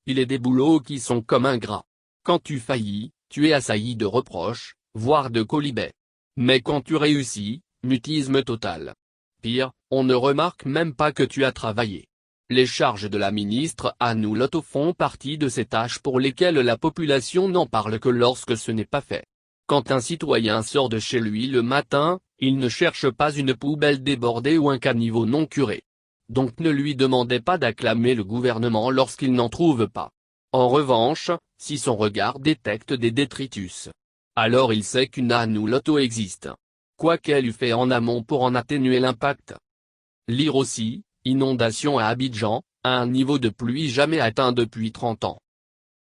Il est des boulots qui sont comme ingrats. Quand tu faillis, tu es assailli de reproches, voire de colibets. Mais quand tu réussis, mutisme total. Pire, on ne remarque même pas que tu as travaillé. Les charges de la ministre Annou Lotto font partie de ces tâches pour lesquelles la population n'en parle que lorsque ce n'est pas fait. Quand un citoyen sort de chez lui le matin, il ne cherche pas une poubelle débordée ou un caniveau non curé. Donc ne lui demandez pas d'acclamer le gouvernement lorsqu'il n'en trouve pas. En revanche, si son regard détecte des détritus, alors il sait qu'une Annou Lotto existe. Quoi qu'elle eût fait en amont pour en atténuer l'impact. Lire aussi, inondation à Abidjan, à un niveau de pluie jamais atteint depuis 30 ans.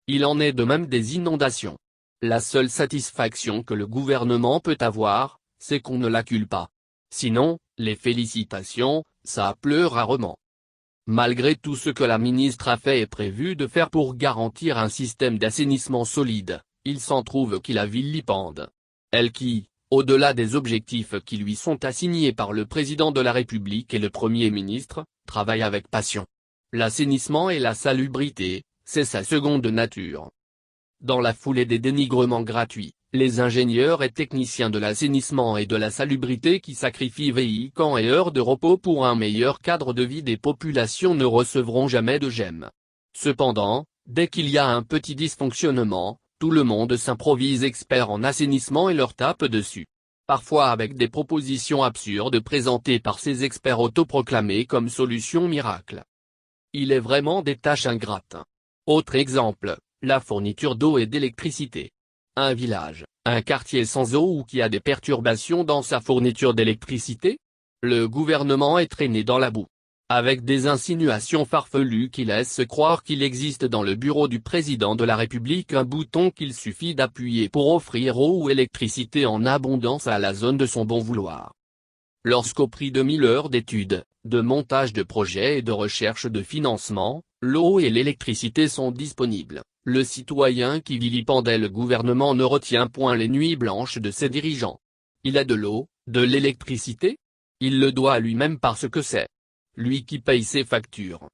Il en est de même des inondations. La seule satisfaction que le gouvernement peut avoir, c'est qu'on ne l'accule pas. Sinon, les félicitations, ça pleut rarement. Malgré tout ce que la ministre a fait et prévu de faire pour garantir un système d'assainissement solide, il s'en trouve qui la vilipende. Elle qui, au-delà des objectifs qui lui sont assignés par le président de la République et le Premier ministre, travaille avec passion. L'assainissement et la salubrité, c'est sa seconde nature. Dans la foulée des dénigrements gratuits, les ingénieurs et techniciens de l'assainissement et de la salubrité qui sacrifient camps et heures de repos pour un meilleur cadre de vie des populations ne recevront jamais de j'aime. Cependant, dès qu'il y a un petit dysfonctionnement, tout le monde s'improvise expert en assainissement et leur tape dessus. Parfois avec des propositions absurdes présentées par ces experts autoproclamés comme solution miracle. Il est vraiment des tâches ingrates. Autre exemple, la fourniture d'eau et d'électricité. Un village, un quartier sans eau ou qui a des perturbations dans sa fourniture d'électricité? Le gouvernement est traîné dans la boue. Avec des insinuations farfelues qui laissent croire qu'il existe dans le bureau du président de la République un bouton qu'il suffit d'appuyer pour offrir eau ou électricité en abondance à la zone de son bon vouloir. Lorsqu'au prix de 1000 heures d'études, de montage de projets et de recherche de financement, l'eau et l'électricité sont disponibles, le citoyen qui vilipendait le gouvernement ne retient point les nuits blanches de ses dirigeants. Il a de l'eau, de l'électricité? Il le doit à lui-même parce que c'est lui qui paye ses factures.